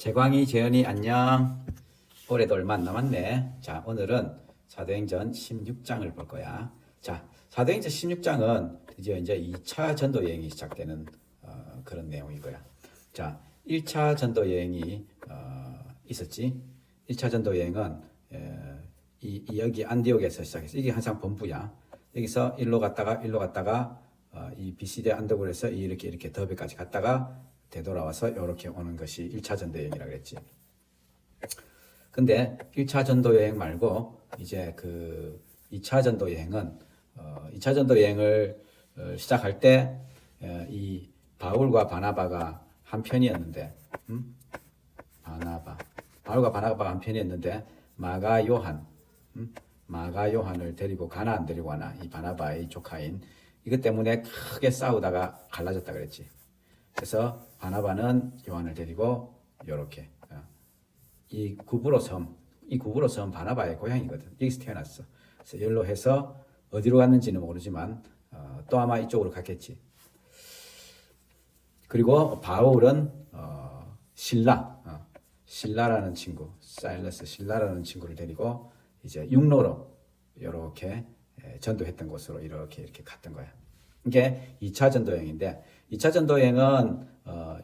재광이, 재현이 안녕. 올해도 얼마 안 남았네. 자, 오늘은 사도행전 16장을 볼 거야. 자, 사도행전 16장은 드디어 이제 2차 전도 여행이 시작되는 그런 내용일 거야. 자, 1차 전도 여행이 있었지. 1차 전도 여행은 여기 안디옥에서 시작해서 이게 항상 본부야. 여기서 일로 갔다가 이 비시대 안드고에서 이렇게 더베까지 갔다가 되돌아와서 이렇게 오는 것이 1차 전도 여행이라고 그랬지. 근데 1차 전도 여행 말고 이제 그 2차 전도 여행은 2차 전도 여행을 시작할 때 이 바울과 바나바가 한 편이었는데 바울과 바나바가 한 편이었는데 마가 요한을 데리고 가나안 데리고 가나 이 바나바의 조카인 이것 때문에 크게 싸우다가 갈라졌다 그랬지. 그래서 바나바는 요한을 데리고 요렇게 이 구브로 섬 바나바의 고향이거든. 여기서 태어났어. 그래서 열로 해서 어디로 갔는지는 모르지만 또 아마 이쪽으로 갔겠지. 그리고 바울은 신라라는 친구, 신라라는 친구를 데리고 이제 육로로 이렇게 전도했던 곳으로 이렇게 갔던 거야. 이게 2차 전도 여행인데 2차 전도 여행은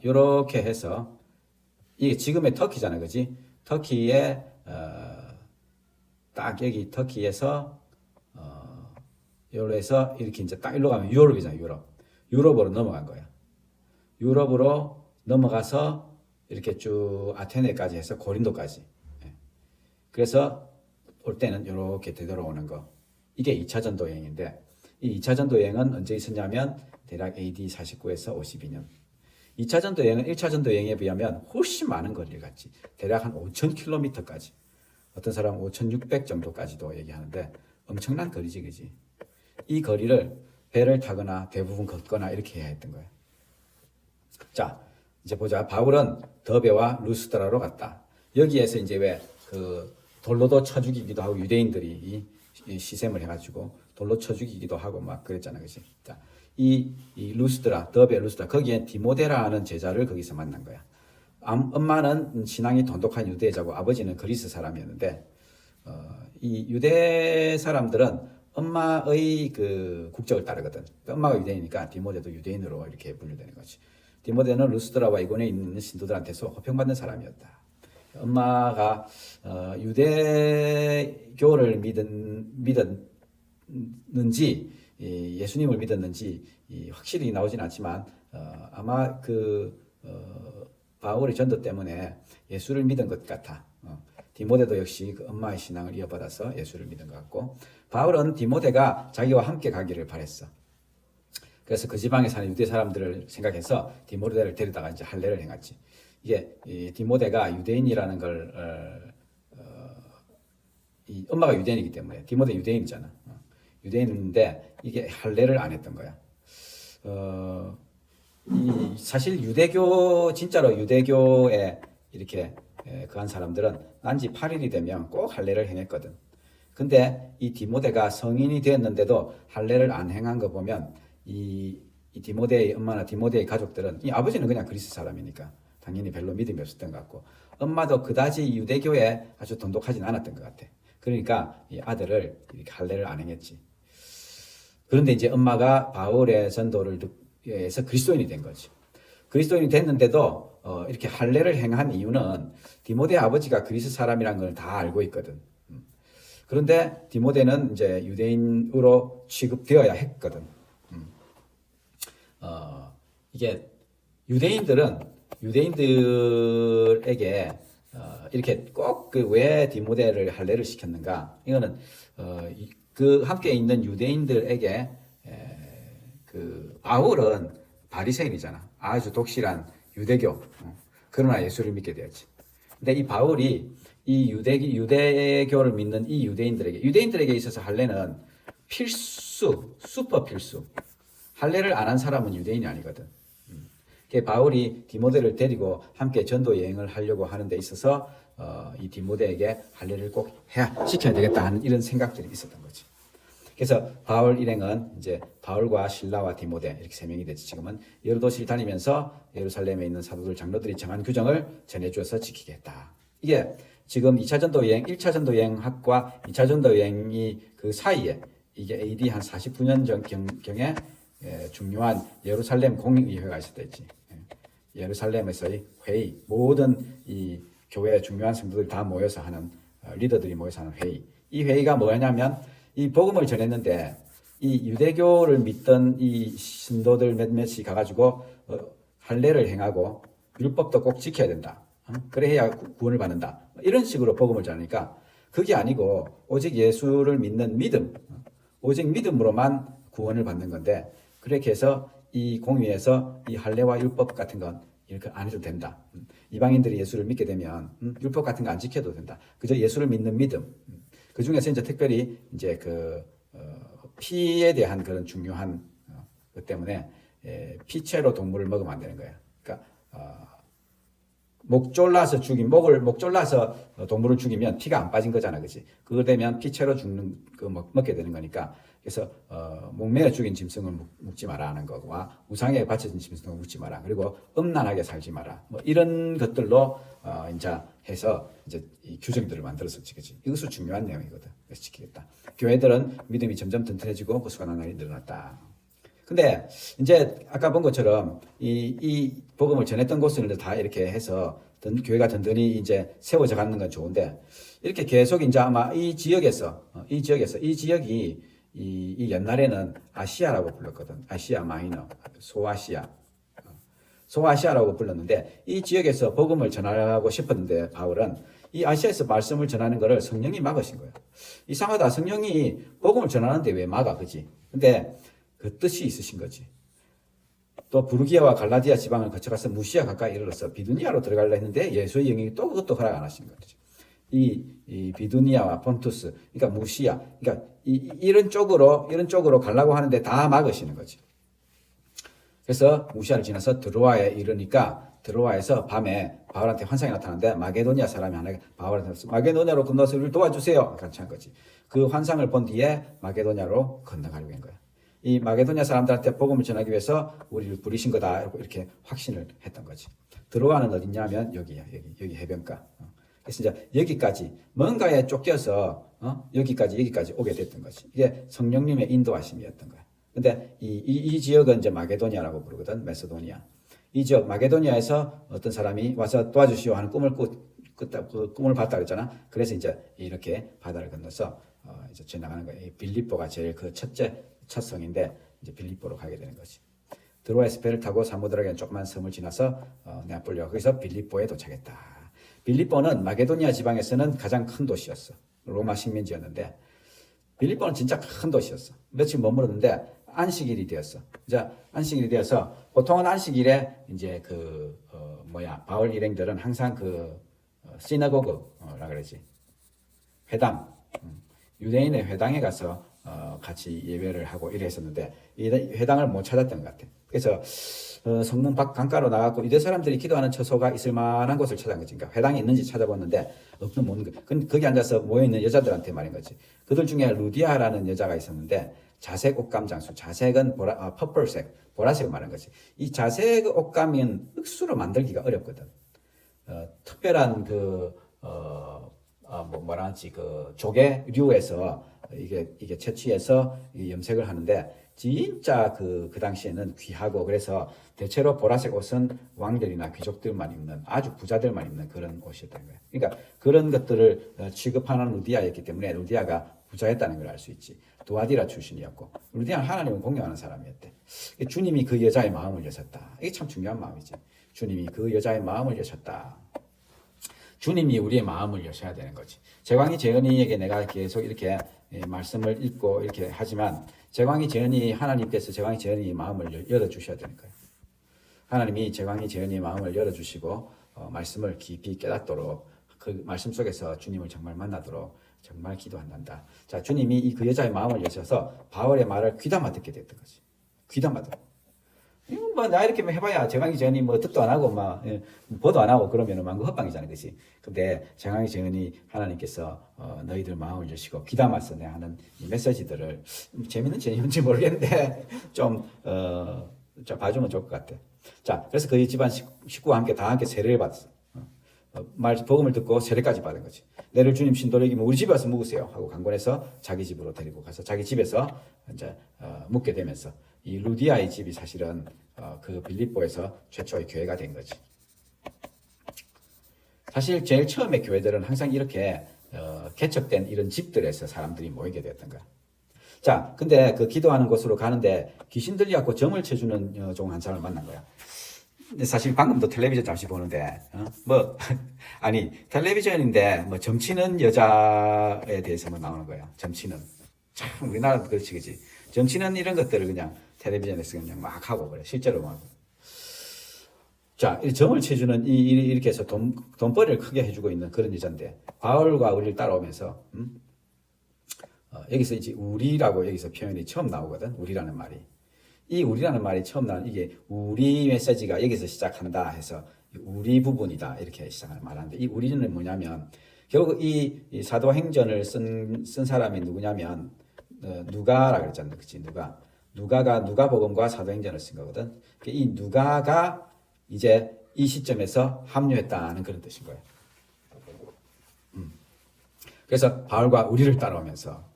이렇게 해서 이게 지금의 터키잖아, 그지? 터키에 딱 여기 터키에서 여기로 해서 이렇게 이제 딱 일로 가면 유럽이잖아, 유럽으로 넘어간 거야. 유럽으로 넘어가서 이렇게 쭉 아테네까지 해서 고린도까지. 그래서 올 때는 이렇게 되돌아오는 거. 이게 2차 전도 여행인데 이 2차 전도 여행은 언제 있었냐면 대략 AD 49에서 52년. 2차 전도 여행은 1차 전도 여행에 비하면 훨씬 많은 거리를 갔지. 대략 한 5,000km까지. 어떤 사람은 5,600 정도까지도 얘기하는데 엄청난 거리지, 그지? 이 거리를 배를 타거나 대부분 걷거나 이렇게 해야 했던 거예요. 자, 이제 보자. 바울은 더베와 루스드라로 갔다. 여기에서 이제 왜 그 돌로도 쳐 죽이기도 하고 유대인들이 이 시샘을 해가지고 돌로 쳐 죽이기도 하고 막 그랬잖아, 그지? 자, 이 루스드라, 더베 루스드라 거기에 디모데라는 제자를 거기서 만난 거야. 엄마는 신앙이 돈독한 유대자고 아버지는 그리스 사람이었는데 이 유대 사람들은 엄마의 그 국적을 따르거든. 그러니까 엄마가 유대인이니까 디모데도 유대인으로 이렇게 분류되는 거지. 디모데는 루스드라와 이곳에 있는 신도들한테서 호평받는 사람이었다. 엄마가 유대교를 믿었는지 예수님을 믿었는지 확실히 나오진 않지만 아마 바울의 전도 때문에 예수를 믿은 것 같아. 디모데도 역시 그 엄마의 신앙을 이어받아서 예수를 믿은 것 같고 바울은 디모데가 자기와 함께 가기를 바랬어. 그래서 그 지방에 사는 유대 사람들을 생각해서 디모데를 데려다가 이제 할례를 행했지. 이게 디모데가 유대인이라는 걸 엄마가 유대인이기 때문에 디모데 유대인이잖아. 유대인인데 이게 할례를 안 했던 거야. 사실 진짜로 유대교에 이렇게 그한 사람들은 난지 8일이 되면 꼭 할례를 행했거든. 근데 이 디모데가 성인이 되었는데도 할례를 안 행한 거 보면 이 디모데의 엄마나 디모데의 가족들은 이 아버지는 그냥 그리스 사람이니까 당연히 별로 믿음이 없었던 것 같고 엄마도 그다지 유대교에 아주 돈독하진 않았던 것 같아. 그러니까 이 아들을 이렇게 할례를 안 행했지. 그런데 이제 엄마가 바울의 전도를 해서 그리스도인이 된 거지. 그리스도인이 됐는데도 이렇게 할례를 행한 이유는 디모데 아버지가 그리스 사람이라는 걸 다 알고 있거든. 그런데 디모데는 이제 유대인으로 취급되어야 했거든. 이게 유대인들에게 이렇게 꼭 왜 디모데를 할례를 시켰는가? 이거는 그 함께 있는 유대인들에게 그 바울은 바리새인이잖아. 아주 독실한 유대교. 그러나 예수를 믿게 되었지. 근데 이 바울이 이 유대교를 믿는 이 유대인들에게 있어서 할례는 슈퍼 필수. 할례를 안 한 사람은 유대인이 아니거든. 바울이 디모데를 데리고 함께 전도 여행을 하려고 하는 데 있어서 이 디모데에게 할례를 꼭 시켜야 되겠다 하는 이런 생각들이 있었던 거지. 그래서 바울 일행은 이제 바울과 실라와 디모데 이렇게 세 명이 되지. 지금은 여러 도시를 다니면서 예루살렘에 있는 사도들 장로들이 정한 규정을 전해주어서 지키겠다. 이게 지금 2차 전도 여행, 1차 전도 여행학과 2차 전도 여행이 그 사이에 이게 AD 한 49년 경에 중요한 예루살렘 공의회가 있었다 했지. 예루살렘에서의 회의, 모든 이 교회 중요한 성도들이 다 모여서 하는 리더들이 모여서 하는 회의. 이 회의가 뭐냐면 이 복음을 전했는데 이 유대교를 믿던 이 신도들 몇몇이 가가지고 할례를 행하고 율법도 꼭 지켜야 된다. 그래야 구원을 받는다. 이런 식으로 복음을 전하니까 그게 아니고 오직 예수를 믿는 믿음, 오직 믿음으로만 구원을 받는 건데 그렇게 해서 이 공의에서 이 할례와 율법 같은 건 이렇게 안 해도 된다. 이방인들이 예수를 믿게 되면 율법 같은 거 안 지켜도 된다. 그저 예수를 믿는 믿음. 그 중에서 이제 특별히 이제 그 피에 대한 그런 중요한 것 때문에 피채로 동물을 먹으면 안 되는 거야. 그러니까 목 졸라서 동물을 죽이면 피가 안 빠진 거잖아, 그렇지? 그거 되면 피채로 죽는 먹게 되는 거니까. 그래서 목매어 죽인 짐승을 묵지 마라 하는 거와 우상에 바쳐진 짐승을 묵지 마라. 그리고 음란하게 살지 마라. 뭐 이런 것들로 이제 해서 이제 이 규정들을 만들었었지, 그렇지? 이것도 중요한 내용이거든. 그래서 지키겠다. 교회들은 믿음이 점점 튼튼해지고 그 수가 나날이 늘어났다. 근데 이제 아까 본 것처럼 이 복음을 전했던 곳을 다 이렇게 해서 교회가 든든히 이제 세워져 가는 건 좋은데 이렇게 계속 이제 아마 이 지역이 이 옛날에는 아시아라고 불렀거든. 아시아 마이너, 소아시아라고 불렀는데 이 지역에서 복음을 전하고 싶었는데 바울은 이 아시아에서 말씀을 전하는 것을 성령이 막으신 거예요. 이상하다. 성령이 복음을 전하는데 왜 막아, 그지? 근데 그 뜻이 있으신 거지. 또 부르기아와 갈라디아 지방을 거쳐가서 무시아 가까이 이르러서 비두니아로 들어가려 했는데 예수의 영이 또 그것도 허락 안 하신 거죠. 이 비두니아와 폰투스, 그러니까 무시아, 그러니까 이런 쪽으로 가려고 하는데 다 막으시는 거지. 그래서 무시아를 지나서 드로아에 이르니까 드로아에서 밤에 바울한테 환상이 나타나는데 마게도니아 사람이 하나가 바울한테 마게도니아로 건너서 우리를 도와주세요. 같이 한 거지. 그 환상을 본 뒤에 마게도니아로 건너가려고 한 거야. 이 마게도니아 사람들한테 복음을 전하기 위해서 우리를 부리신 거다 이렇게 확신을 했던 거지. 드로아는 어디냐면 여기야. 여기 해변가. 그래서 이제 여기까지 뭔가에 쫓겨서 여기까지 오게 됐던 거지. 이게 성령님의 인도하심이었던 거야. 근데 이 지역은 이제 마게도니아라고 부르거든. 메소도니아. 이 지역 마게도니아에서 어떤 사람이 와서 도와주시오 하는 꿈을 봤다 그랬잖아. 그래서 이제 이렇게 바다를 건너서 이제 지나가는 거야. 이 빌립보가 제일 그 첫 성인데 이제 빌립보로 가게 되는 거지. 드로아에서 배를 타고 사무드라기라는 조그만 섬을 지나서 네아폴리와 거기서 빌립보에 도착했다. 빌립보는 마게도니아 지방에서는 가장 큰 도시였어. 로마 식민지였는데 빌립보는 진짜 큰 도시였어. 며칠 머물렀는데 안식일이 되었어. 이제 안식일이 되어서 보통은 안식일에 이제 바울 일행들은 항상 시나고그라 그러지. 회당, 유대인의 회당에 가서 같이 예배를 하고 이랬었는데 이 회당을 못 찾았던 것 같아. 그래서 성문 밖 강가로 나가고 유대 사람들이 기도하는 처소가 있을 만한 곳을 찾은 거지. 그러니까 회당이 있는지 찾아봤는데 없는 거. 거기 앉아서 모여 있는 여자들한테 말인 거지. 그들 중에 루디아라는 여자가 있었는데 자색 옷감 장수. 자색은 퍼플색, 보라색을 말하는 거지. 이 자색 옷감은 흙수로 만들기가 어렵거든. 특별한 조개류에서 이게 채취해서 염색을 하는데 진짜 그 당시에는 귀하고 그래서 대체로 보라색 옷은 왕들이나 귀족들만 입는 아주 부자들만 입는 그런 옷이었던 거예요. 그러니까 그런 것들을 취급하는 루디아였기 때문에 루디아가 부자였다는 걸 알 수 있지. 두아디라 출신이었고 루디아는 하나님을 공경하는 사람이었대. 주님이 그 여자의 마음을 여셨다. 이게 참 중요한 마음이지. 주님이 그 여자의 마음을 여셨다. 주님이 우리의 마음을 여셔야 되는 거지. 제광이 재현이에게 내가 계속 이렇게 말씀을 읽고 이렇게 하지만 하나님께서 제광이 재현이 마음을 열어주셔야 되는 거예요. 하나님이 제광이 재현이 마음을 열어주시고 말씀을 깊이 깨닫도록 그 말씀 속에서 주님을 정말 만나도록 정말 기도한단다. 자, 주님이 그 여자의 마음을 여셔서 바울의 말을 귀담아 듣게 됐던 거지. 귀담아 듣고. 나 이렇게 해봐야 정황이 전이 뭐 듣도 안 하고 막 보도 안 하고 그러면은 망구 헛방이잖아요, 그렇지? 근데 정황이 전이 하나님께서 너희들 마음을 여시고 귀담아서 내 하는 이 메시지들을 재밌는지 모르겠는데 좀 봐주면 좋을 것 같아. 자, 그래서 그 집안 식구와 함께 다 함께 세례를 받았어. 복음을 듣고 세례까지 받은 거지. 내를 주님 신도로 이기면 우리 집에 와서 묵으세요 하고 강권해서 자기 집으로 데리고 가서 자기 집에서 이제 묵게 되면서 이 루디아의 집이 사실은 그 빌립보에서 최초의 교회가 된 거지. 사실 제일 처음에 교회들은 항상 이렇게 개척된 이런 집들에서 사람들이 모이게 되었던 거야. 자, 근데 그 기도하는 곳으로 가는데 귀신 들려갖고 점을 쳐주는 종 한 사람을 만난 거야. 근데 사실 방금도 텔레비전 잠시 보는데, 아니, 텔레비전인데, 점치는 여자에 대해서만 나오는 거야. 점치는. 참, 우리나라도 그렇지, 그지? 점치는 이런 것들을 그냥 텔레비전에서 그냥 막 하고 그래. 실제로 막. 자, 이 점을 쳐주는 이렇게 해서 돈벌이를 크게 해주고 있는 그런 여자인데, 바울과 우리를 따라오면서, 여기서 이제 우리라고 여기서 표현이 처음 나오거든. 우리라는 말이. 이 우리라는 말이 처음 나온 이게 우리 메시지가 여기서 시작한다 해서 우리 부분이다 이렇게 시작을 말하는데 이 우리는 뭐냐면 결국 이 사도행전을 쓴 사람이 누구냐면 누가라 그랬잖아요. 그치? 누가가 누가복음과 사도행전을 쓴 거거든. 이 누가가 이제 이 시점에서 합류했다는 그런 뜻인 거예요. 그래서 바울과 우리를 따라오면서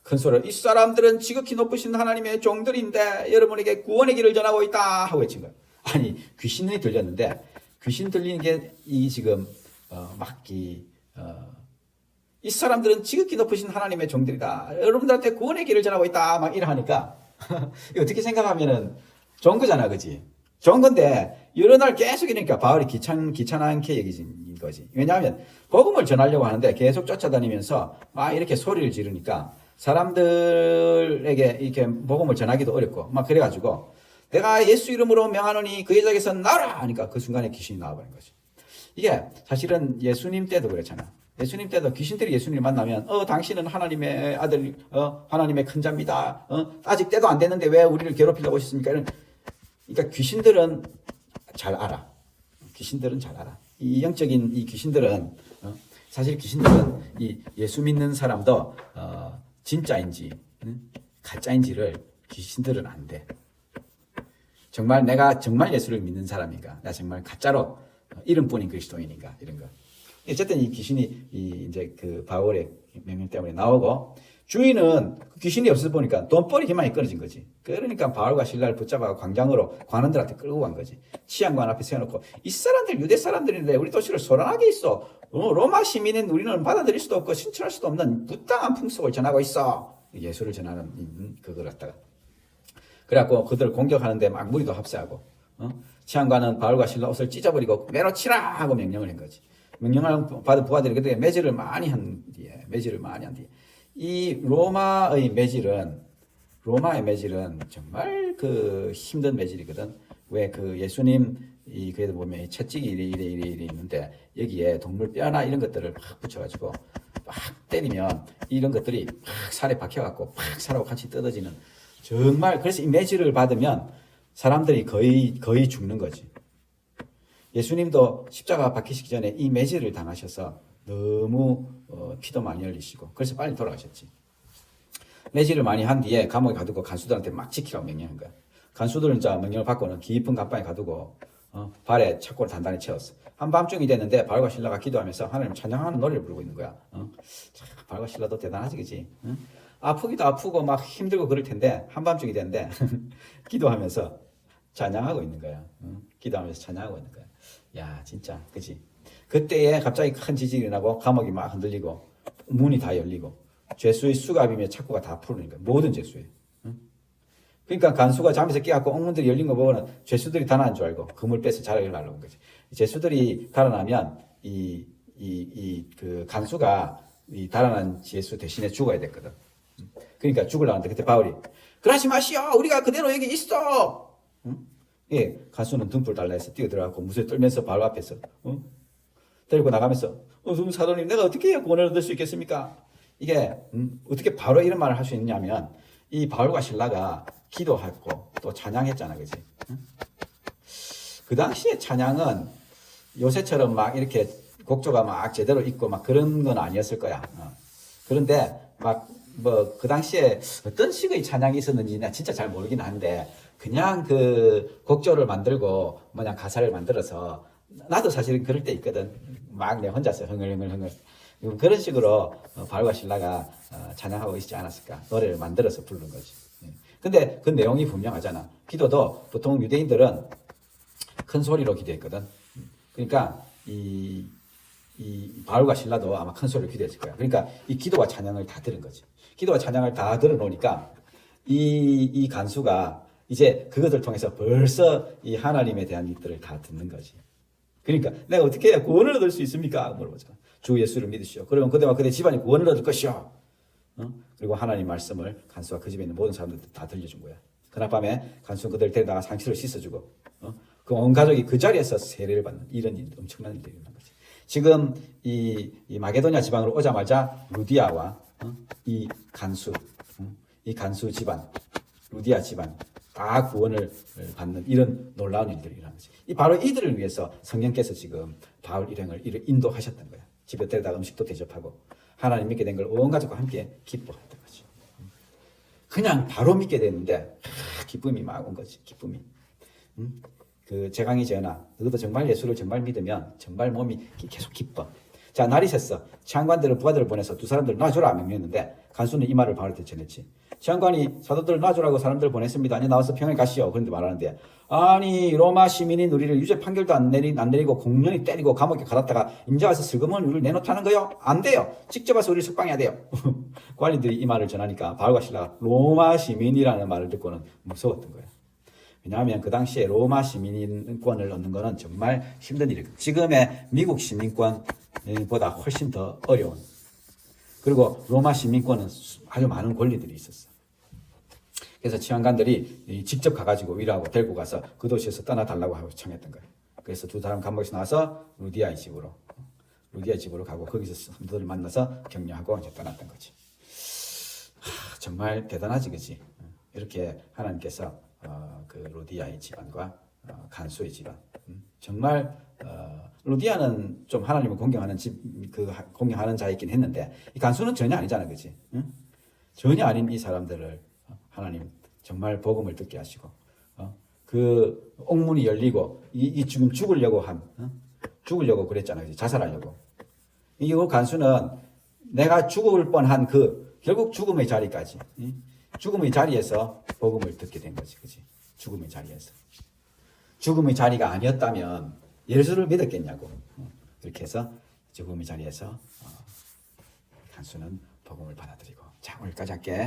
큰 소리로 이 사람들은 지극히 높으신 하나님의 종들인데 여러분에게 구원의 길을 전하고 있다 하고 외친 거예요. 아니 귀신이 들렸는데 귀신 들리는 게 이 지금 이 사람들은 지극히 높으신 하나님의 종들이다. 여러분들한테 구원의 길을 전하고 있다 막 이러니까 어떻게 생각하면은 좋은 거잖아, 그지? 좋은 건데 여러 날 계속 이러니까 바울이 귀찮게 얘기진 거지. 왜냐하면 복음을 전하려고 하는데 계속 쫓아다니면서 막 이렇게 소리를 지르니까. 사람들에게 이렇게 복음을 전하기도 어렵고 막 그래가지고 내가 예수 이름으로 명하노니 그 여자에게서 나오라 하니까 그 순간에 귀신이 나와버린 거지. 이게 사실은 예수님 때도 그렇잖아. 예수님 때도 귀신들이 예수님을 만나면 당신은 하나님의 아들 하나님의 큰 자입니다. 아직 때도 안 됐는데 왜 우리를 괴롭히려고 오셨습니까? 그러니까 귀신들은 잘 알아. 귀신들은 잘 알아. 이 영적인 이 귀신들은 사실 귀신들은 이 예수 믿는 사람도 진짜인지 가짜인지를 귀신들은 안 돼. 정말 내가 정말 예수를 믿는 사람인가? 나 정말 가짜로 이름뿐인 그리스도인인가? 이런 거. 어쨌든 이 귀신이 이제 그 바울의 명령 때문에 나오고 주인은 그 귀신이 없어서 보니까 돈벌이 희망이 끊어진 거지. 그러니까 바울과 실라를 붙잡아 광장으로 관원들한테 끌고 간 거지. 치안관 앞에 세워놓고 이 사람들 유대 사람들인데 우리 도시를 소란하게 있어. 로마 시민인 우리는 받아들일 수도 없고 신천할 수도 없는 부당한 풍속을 전하고 있어. 예수를 전하는 그걸 갖다가. 그래갖고 그들을 공격하는데 막 무리도 합세하고 치안관은 바울과 실라 옷을 찢어버리고 매로 치라 하고 명령을 한 거지. 명령을 받은 부하들이 그때 매질을 많이 한 뒤에 이 로마의 매질은 정말 그 힘든 매질이거든. 왜 그 예수님 그래도 보면 채찍이 이래 있는데 여기에 동물 뼈나 이런 것들을 막 붙여가지고 막 때리면 이런 것들이 막 살에 박혀갖고 막 살하고 같이 뜯어지는 정말 그래서 이 매질을 받으면 사람들이 거의 죽는 거지. 예수님도 십자가 박히시기 전에 이 매질을 당하셔서 너무 피도 많이 흘리시고 그래서 빨리 돌아가셨지. 매질을 많이 한 뒤에 감옥에 가두고 간수들한테 막 지키라고 명령한 거야. 간수들은 자 명령을 받고는 깊은 감방에 가두고 발에 착고를 단단히 채웠어. 한밤중이 됐는데 바울과 실라가 기도하면서 하나님 찬양하는 노래를 부르고 있는 거야. 바울과 실라도 대단하지, 그지? 아프기도 아프고 막 힘들고 그럴 텐데 한밤중이 됐는데 기도하면서 찬양하고 있는 거야. 기도하면서 찬양하고 있는 거야. 야, 진짜, 그지? 그때에 갑자기 큰 지진이 나고 감옥이 막 흔들리고 문이 다 열리고 죄수의 수갑이며 착고가 다 풀리는 거야. 모든 죄수에. 그러니까 간수가 잠에서 깨갖고 옥문들이 열린 거 보고는 죄수들이 달아난 줄 알고 그물 빼서 자락을 날라온 거지. 죄수들이 달아나면 그 간수가 이 달아난 죄수 대신에 죽어야 됐거든. 그러니까 죽으려는데 그때 바울이 그러지 마시오. 우리가 그대로 여기 있어. 예, 간수는 등불 달라 해서 뛰어들어가고 무쇠 떨면서 바울 앞에서 데리고 나가면서 사도님 내가 어떻게 해야 구원을 얻을 수 있겠습니까? 이게 어떻게 바로 이런 말을 할 수 있냐면 이 바울과 실라가 기도하고 또 찬양했잖아, 그지? 그 당시에 찬양은 요새처럼 막 이렇게 곡조가 막 제대로 있고 막 그런 건 아니었을 거야. 그런데 막 뭐 그 당시에 어떤 식의 찬양이 있었는지 나 진짜 잘 모르긴 한데 그냥 그 곡조를 만들고 뭐냐 가사를 만들어서 나도 사실은 그럴 때 있거든. 막 내 혼자서 흥얼흥얼 그런 식으로 바울과 실라가 찬양하고 있지 않았을까. 노래를 만들어서 부르는 거지. 근데 그 내용이 분명하잖아. 기도도 보통 유대인들은 큰 소리로 기도했거든. 그러니까 이 바울과 실라도 아마 큰 소리로 기도했을 거야. 그러니까 이 기도와 찬양을 다 들은 거지. 기도와 찬양을 다 들어놓으니까 이 간수가 이제 그것을 통해서 벌써 이 하나님에 대한 것들을 다 듣는 거지. 그러니까 내가 어떻게 해야 구원을 얻을 수 있습니까? 물어보잖아. 주 예수를 믿으시오. 그러면 그대와 그대 집안이 구원을 얻을 것이오. 그리고 하나님 말씀을 간수가 그 집에 있는 모든 사람들 다 들려준 거야. 그날 밤에 간수는 그들 데려다가 상치로 씻어주고 그 온 가족이 그 자리에서 세례를 받는 이런 일, 엄청난 일들이 일어난 거지. 지금 이 마게도냐 지방으로 오자마자 루디아와 이 간수 집안, 루디아 집안 다 구원을 받는 이런 놀라운 일들이 일어난 거지. 바로 이들을 위해서 성령께서 지금 바울 일행을 인도하셨던 거야. 집에 데려다가 음식도 대접하고 하나님 믿게 된 걸 온 가족과 함께 기뻐했던 거지. 그냥 바로 믿게 됐는데 기쁨이 막 온 거지. 기쁨이. 그 제강이 재현아, 너도 정말 예수를 정말 믿으면 정말 몸이 계속 기뻐. 자, 날이 샜어. 치안관들은 부하들을 보내서 두 사람들 놔주라 명령했는데 간수는 이 말을 바울한테 전했지. 치안관이 사도들 놔주라고 사람들 보냈습니다. 아니 나와서 평을 가시오. 그런데 말하는데 아니 로마 시민인 우리를 유죄 판결도 안 내리고 공연히 때리고 감옥에 가뒀다가 임자 와서 슬그머니 우리를 내놓다는 거요? 안 돼요. 직접 와서 우리를 석방해야 돼요. 관리들이 이 말을 전하니까 바울과 실라가 로마 시민이라는 말을 듣고는 무서웠던 거예요. 왜냐하면 그 당시에 로마 시민권을 얻는 것은 정말 힘든 일이에요. 지금의 미국 시민권보다 훨씬 더 어려운. 그리고 로마 시민권은 아주 많은 권리들이 있었어. 그래서 치안관들이 직접 가가지고 위로하고 데리고 가서 그 도시에서 떠나달라고 하고 청했던 거예요. 그래서 두 사람 감옥에서 나와서 루디아의 집으로 가고 거기서 성도들을 만나서 격려하고 이제 떠났던 거지. 정말 대단하지, 그치? 이렇게 하나님께서 그 루디아의 집안과 간수의 집안, 정말 루디아는 좀 하나님을 공경하는 공경하는 자이긴 했는데 이 간수는 전혀 아니잖아, 그렇지? 전혀 아닌 이 사람들을 하나님 정말 복음을 듣게 하시고 그 옥문이 열리고 이 지금 죽으려고 그랬잖아, 그렇지? 자살하려고. 이 간수는 내가 죽을 뻔한 결국 죽음의 자리까지. 죽음의 자리에서 복음을 듣게 된 거지, 그렇지? 죽음의 자리에서. 죽음의 자리가 아니었다면 예수를 믿었겠냐고. 이렇게 해서 죽음의 자리에서 간수는 복음을 받아들이고. 자, 오늘까지 할게.